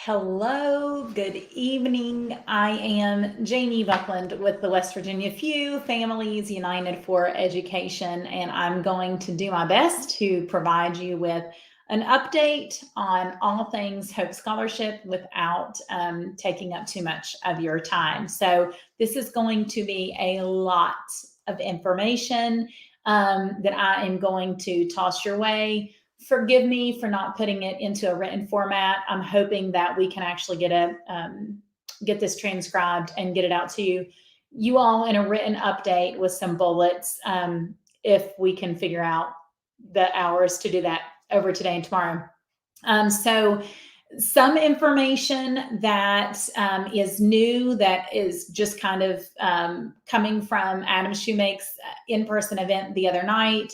Hello, good evening. I am Jamie Buckland with the West Virginia Few Families United for Education, and I'm going to do my best to provide you with an update on all things Hope Scholarship without taking up too much of your time. So, this is going to be a lot of information that I am going to toss your way. Forgive me for not putting it into a written format. I'm hoping that we can actually get this transcribed and get it out to you all in a written update with some bullets, if we can figure out the hours to do that over today and tomorrow. So some information that is new, that is just kind of coming from Adam Shoemake's in-person event the other night.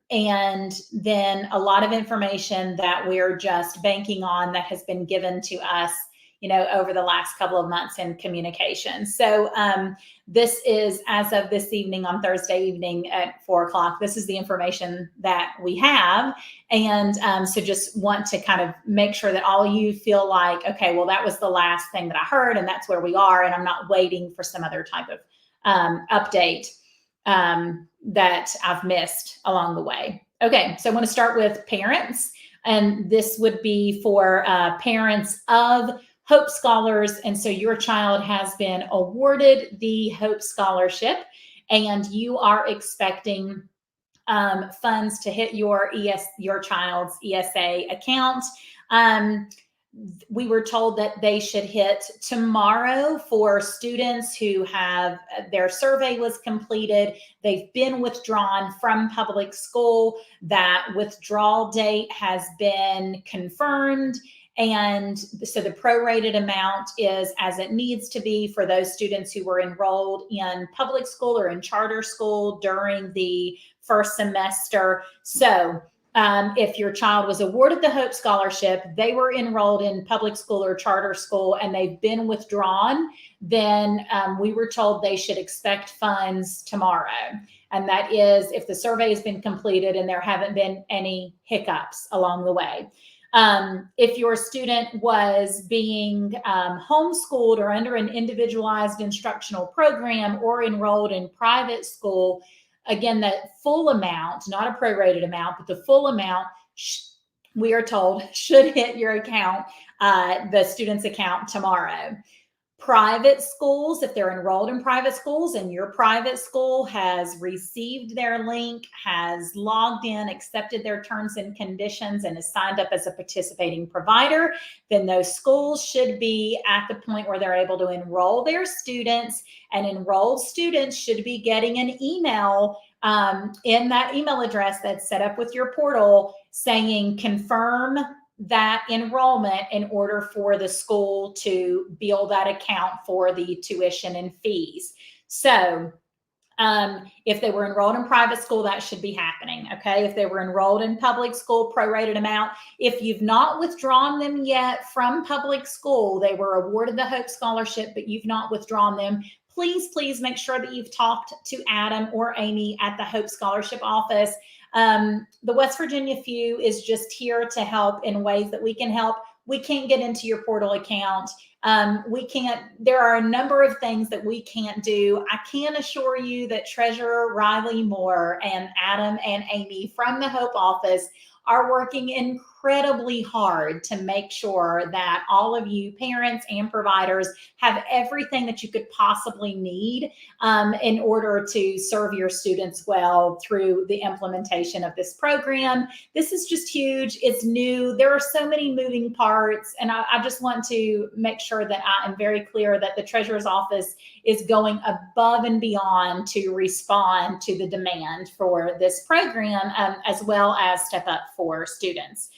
And then a lot of information that we're just banking on that has been given to us, over the last couple of months in communication. So this is, as of this evening, on Thursday evening at 4 o'clock, this is the information that we have. And so just want to kind of make sure that all of you feel like, okay, well, that was the last thing that I heard, and that's where we are. And I'm not waiting for some other type of update that I've missed along the way. Okay, so I want to start with parents, and this would be for parents of Hope Scholars. And so your child has been awarded the Hope Scholarship, and you are expecting funds to hit your child's ESA account. We were told that they should hit tomorrow for students who have their survey was completed. They've been withdrawn from public school. That withdrawal date has been confirmed. And so the prorated amount is as it needs to be for those students who were enrolled in public school or in charter school during the first semester. So if your child was awarded the Hope Scholarship, they were enrolled in public school or charter school, and they've been withdrawn, then we were told they should expect funds tomorrow. And that is if the survey has been completed and there haven't been any hiccups along the way. If your student was being homeschooled or under an individualized instructional program or enrolled in private school, again, that full amount, not a prorated amount, but the full amount, we are told, should hit your account, the student's account tomorrow. Private schools, if they're enrolled in private schools and your private school has received their link, has logged in, accepted their terms and conditions, and is signed up as a participating provider, then those schools should be at the point where they're able to enroll their students, and enrolled students should be getting an email in that email address that's set up with your portal saying confirm that enrollment in order for the school to bill that account for the tuition and fees. So if they were enrolled in private school, that should be happening. Okay. If they were enrolled in public school, prorated amount. If you've not withdrawn them yet from public school, they were awarded the Hope Scholarship, but you've not withdrawn them, please make sure that you've talked to Adam or Amy at the Hope Scholarship office. The West Virginia Few is just here to help in ways that we can help. We can't get into your portal account. There are a number of things that we can't do. I can assure you that Treasurer Riley Moore and Adam and Amy from the Hope office are working incredibly hard to make sure that all of you parents and providers have everything that you could possibly need in order to serve your students well through the implementation of this program. This is just huge. It's new. There are so many moving parts, and I just want to make sure that I am very clear that the Treasurer's Office is going above and beyond to respond to the demand for this program, as well as step up for students.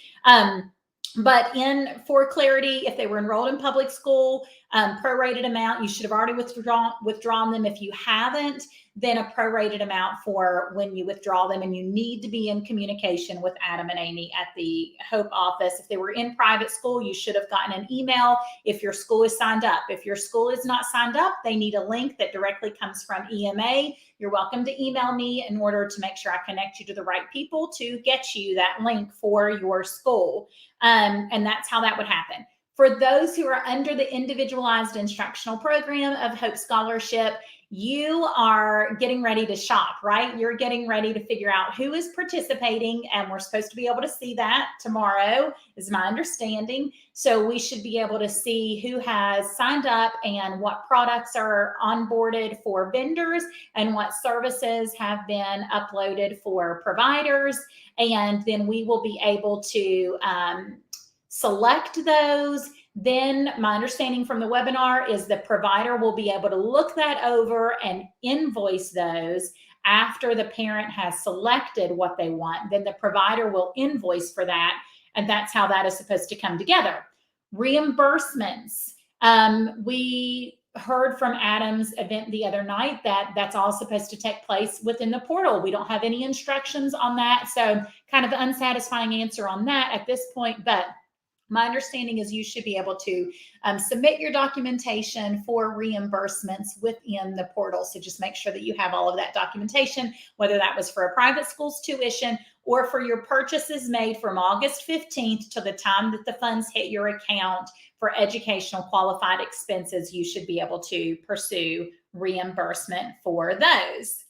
But for clarity, if they were enrolled in public school, prorated amount, you should have already withdrawn them. If you haven't, then a prorated amount for when you withdraw them, and you need to be in communication with Adam and Amy at the Hope office. If they were in private school, you should have gotten an email if your school is signed up. If your school is not signed up, they need a link that directly comes from EMA. You're welcome to email me in order to make sure I connect you to the right people to get you that link for your school. And that's how that would happen. For those who are under the individualized instructional program of Hope Scholarship, you are getting ready to shop, right? You're getting ready to figure out who is participating, and we're supposed to be able to see that tomorrow, is my understanding. So we should be able to see who has signed up and what products are onboarded for vendors and what services have been uploaded for providers. And then we will be able to select those. Then my understanding from the webinar is the provider will be able to look that over and invoice those after the parent has selected what they want. Then the provider will invoice for that, and that's how that is supposed to come together. Reimbursements. We heard from Adam's event the other night that that's all supposed to take place within the portal. We don't have any instructions on that, so kind of unsatisfying answer on that at this point, but my understanding is you should be able to submit your documentation for reimbursements within the portal. So just make sure that you have all of that documentation, whether that was for a private school's tuition or for your purchases made from August 15th to the time that the funds hit your account for educational qualified expenses. You should be able to pursue reimbursement for those.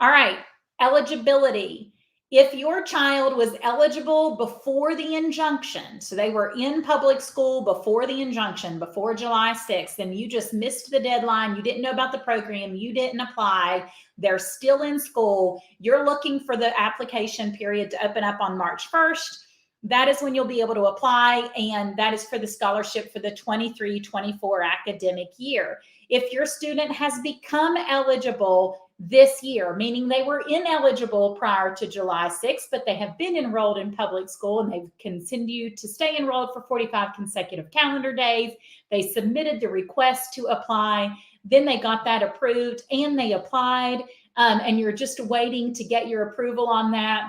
All right, eligibility. If your child was eligible before the injunction, so they were in public school before the injunction, before July 6th, and you just missed the deadline, you didn't know about the program, you didn't apply, they're still in school, you're looking for the application period to open up on March 1st, that is when you'll be able to apply, and that is for the scholarship for the 23-24 academic year. If your student has become eligible this year, meaning they were ineligible prior to July 6th, but they have been enrolled in public school and they've continued to stay enrolled for 45 consecutive calendar days. They submitted the request to apply, then they got that approved and they applied, and you're just waiting to get your approval on that.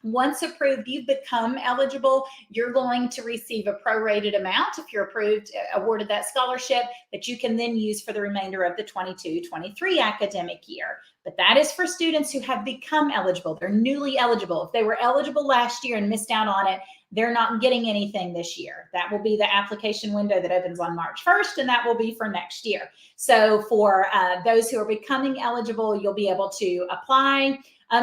Once approved, you've become eligible. You're going to receive a prorated amount if you're approved, awarded that scholarship that you can then use for the remainder of the 22-23 academic year. But that is for students who have become eligible. They're newly eligible. If they were eligible last year and missed out on it, they're not getting anything this year. That will be the application window that opens on March 1st, and that will be for next year. So for those who are becoming eligible, you'll be able to apply.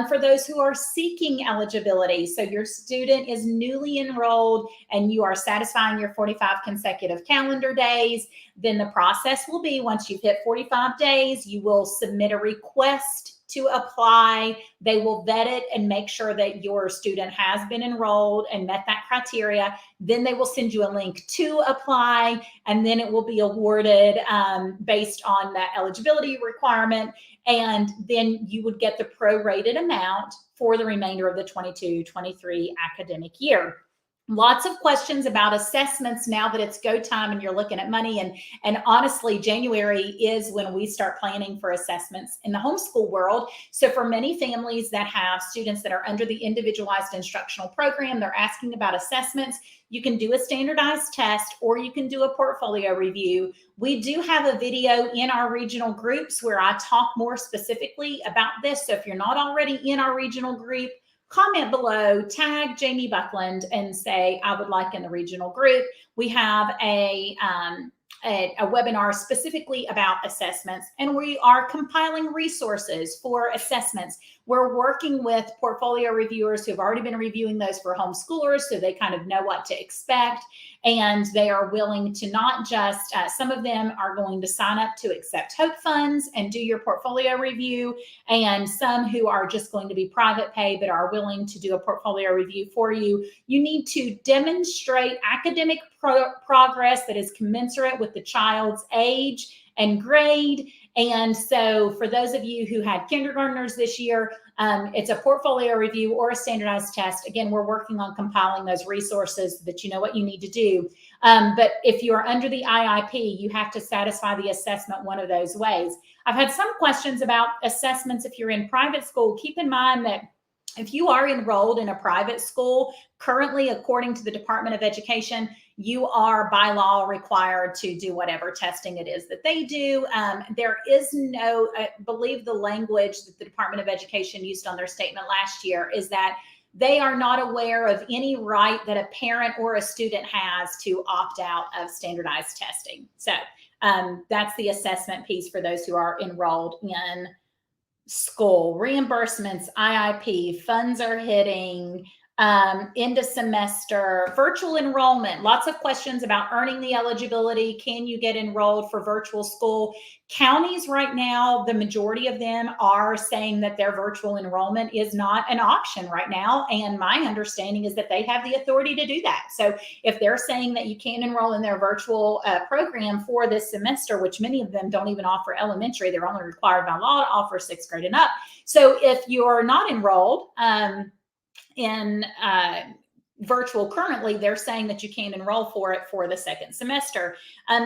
For those who are seeking eligibility, so your student is newly enrolled and you are satisfying your 45 consecutive calendar days, then the process will be once you've hit 45 days, you will submit a request to apply. They will vet it and make sure that your student has been enrolled and met that criteria. Then they will send you a link to apply, and then it will be awarded based on that eligibility requirement. And then you would get the prorated amount for the remainder of the 22-23 academic year. Lots of questions about assessments now that it's go time and you're looking at money. And honestly, January is when we start planning for assessments in the homeschool world. So for many families that have students that are under the individualized instructional program, they're asking about assessments. You can do a standardized test or you can do a portfolio review. We do have a video in our regional groups where I talk more specifically about this. So if you're not already in our regional group, comment below, tag Jamie Buckland and say, I would like in the regional group. We have a webinar specifically about assessments, and we are compiling resources for assessments. We're working with portfolio reviewers who have already been reviewing those for homeschoolers, so they kind of know what to expect, and they are willing to not just, some of them are going to sign up to accept Hope funds and do your portfolio review, and some who are just going to be private pay but are willing to do a portfolio review for you. You need to demonstrate academic progress that is commensurate with the child's age and grade. And so for those of you who had kindergartners this year, it's a portfolio review or a standardized test. Again, we're working on compiling those resources so that you know what you need to do. But if you are under the IIP, you have to satisfy the assessment one of those ways. I've had some questions about assessments if you're in private school. Keep in mind that if you are enrolled in a private school, currently, according to the Department of Education, you are by law required to do whatever testing it is that they do. There is no, I believe the language that the Department of Education used on their statement last year is that they are not aware of any right that a parent or a student has to opt out of standardized testing. So that's the assessment piece for those who are enrolled in school. Reimbursements, IIP, funds are hitting, end of semester, virtual enrollment, lots of questions about earning the eligibility. Can you get enrolled for virtual school? Counties right now, the majority of them are saying that their virtual enrollment is not an option right now. And my understanding is that they have the authority to do that. So if they're saying that you can't enroll in their virtual program for this semester, which many of them don't even offer elementary, they're only required by law to offer 6th grade and up. So if you're not enrolled, in virtual currently, they're saying that you can't enroll for it for the 2nd semester.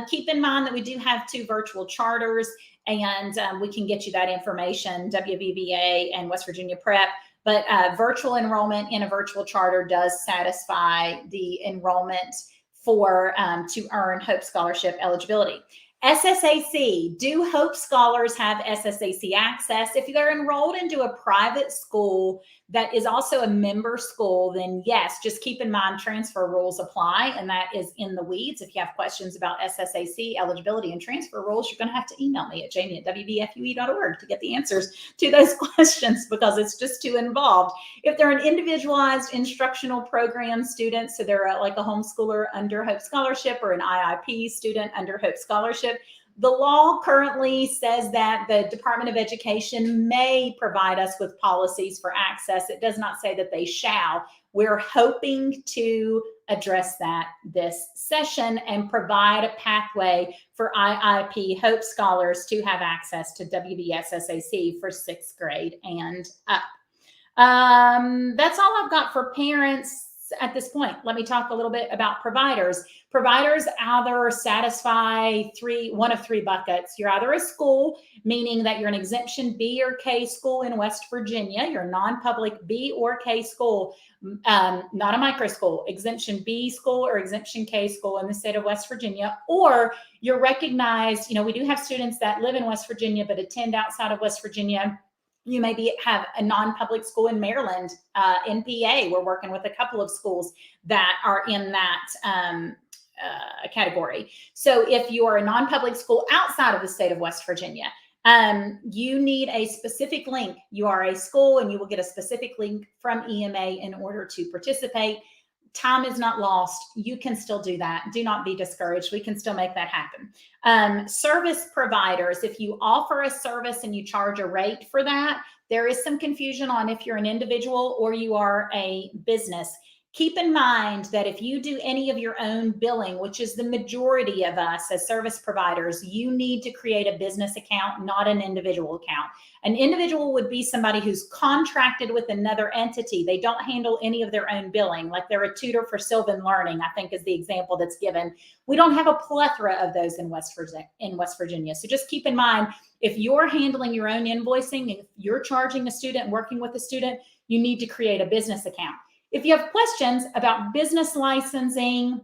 Keep in mind that we do have 2 virtual charters, and we can get you that information, WVBA and West Virginia Prep. But virtual enrollment in a virtual charter does satisfy the enrollment for to earn Hope Scholarship eligibility. SSAC, do Hope Scholars have SSAC access? If you're enrolled into a private school that is also a member school, then yes, just keep in mind transfer rules apply, and that is in the weeds. If you have questions about SSAC eligibility and transfer rules, you're going to have to email me at jamie@wbfue.org to get the answers to those questions, because it's just too involved. If they're an individualized instructional program student, so they're like a homeschooler under Hope Scholarship or an IIP student under Hope Scholarship, the law currently says that the Department of Education may provide us with policies for access. It does not say that they shall. We're hoping to address that this session and provide a pathway for IIP Hope Scholars to have access to WVSSAC for 6th grade and up. That's all I've got for parents at this point. Let me talk a little bit about providers. Providers either satisfy one of three buckets. You're either a school, meaning that you're an exemption B or K school in West Virginia. You're a non-public B or K school, not a micro school, exemption B school or exemption K school in the state of West Virginia. Or you're recognized, we do have students that live in West Virginia but attend outside of West Virginia. You maybe have a non-public school in Maryland, in PA. We're working with a couple of schools that are in that category. So if you are a non-public school outside of the state of West Virginia, you need a specific link. You are a school and you will get a specific link from EMA in order to participate. Time is not lost. You can still do that. Do not be discouraged. We can still make that happen. Service providers, if you offer a service and you charge a rate for that, there is some confusion on if you're an individual or you are a business. Keep in mind that if you do any of your own billing, which is the majority of us as service providers, you need to create a business account, not an individual account. An individual would be somebody who's contracted with another entity. They don't handle any of their own billing, like they're a tutor for Sylvan Learning, I think is the example that's given. We don't have a plethora of those in West Virginia. So just keep in mind, if you're handling your own invoicing, if you're charging a student, working with a student, you need to create a business account. If you have questions about business licensing,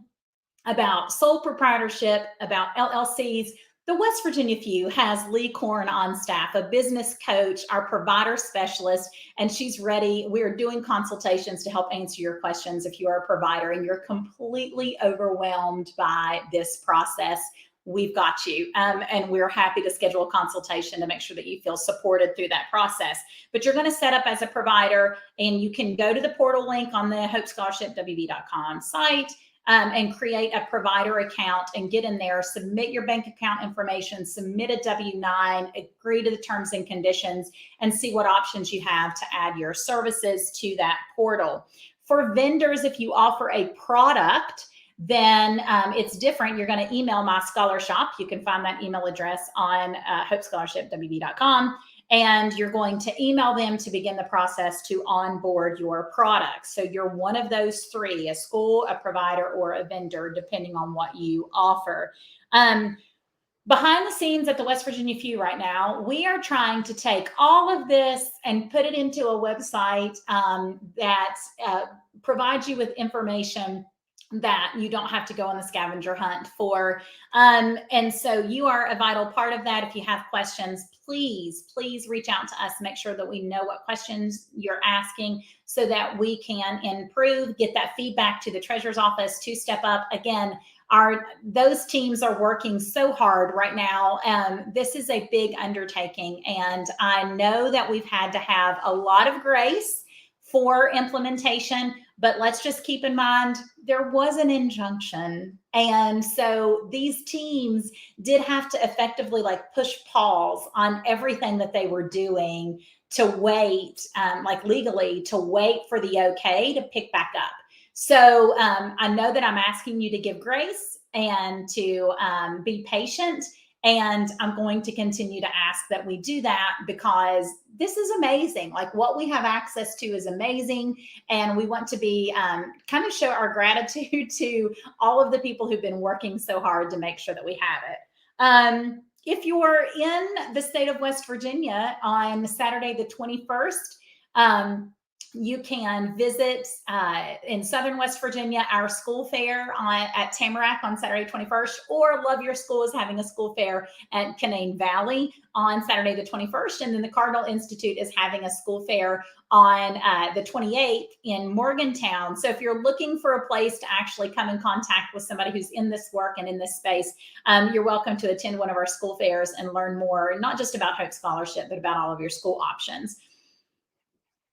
about sole proprietorship, about LLCs, the West Virginia FUE has Lee Korn on staff, a business coach, our provider specialist, and she's ready. We're doing consultations to help answer your questions if you are a provider and you're completely overwhelmed by this process. We've got you, and we're happy to schedule a consultation to make sure that you feel supported through that process. But you're going to set up as a provider, and you can go to the portal link on the hopescholarshipwv.com site and create a provider account and get in there, submit your bank account information, submit a W-9, agree to the terms and conditions, and see what options you have to add your services to that portal. For vendors, if you offer a product, then it's different. You're going to email My Scholar Shop. You can find that email address on hopescholarshipwv.com, and you're going to email them to begin the process to onboard your products. So you're one of those three: a school, a provider, or a vendor, depending on what you offer. Behind the scenes at the West Virginia FUE right now, we are trying to take all of this and put it into a website that provides you with information that you don't have to go on the scavenger hunt for. And so you are a vital part of that. If you have questions, please reach out to us. Make sure that we know what questions you're asking so that we can improve, get that feedback to the treasurer's office to step up. Again, those teams are working so hard right now. This is a big undertaking, and I know that we've had to have a lot of grace for implementation, but let's just keep in mind there was an injunction. And so these teams did have to effectively like push pause on everything that they were doing to wait, like legally, to wait for the okay to pick back up. So I know that I'm asking you to give grace and to be patient. And I'm going to continue to ask that we do that because this is amazing. Like what we have access to is amazing. And we want to be kind of show our gratitude to all of the people who've been working so hard to make sure that we have it. If you're in the state of West Virginia on Saturday, the 21st, you can visit in Southern West Virginia, our school fair at Tamarack on Saturday 21st, or Love Your School is having a school fair at Canaan Valley on Saturday the 21st. And then the Cardinal Institute is having a school fair on the 28th in Morgantown. So if you're looking for a place to actually come in contact with somebody who's in this work and in this space, you're welcome to attend one of our school fairs and learn more, not just about Hope Scholarship, but about all of your school options.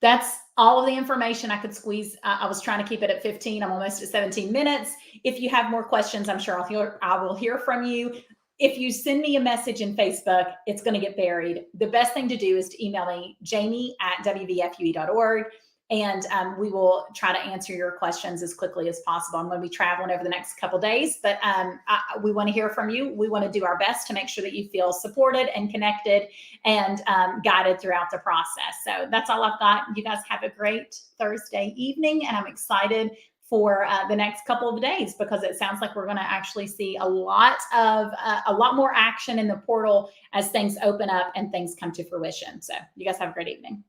That's all of the information I could squeeze. I was trying to keep it at 15. I'm almost at 17 minutes. If you have more questions, I'm sure I will hear from you. If you send me a message in Facebook, it's going to get buried. The best thing to do is to email me, jamie@wvfue.org, and we will try to answer your questions as quickly as possible. I'm going to be traveling over the next couple of days, but we want to hear from you. We want to do our best to make sure that you feel supported and connected and guided throughout the process. So that's all I've got. You guys have a great Thursday evening, and I'm excited for the next couple of days because it sounds like we're going to actually see a lot more action in the portal as things open up and things come to fruition. So you guys have a great evening.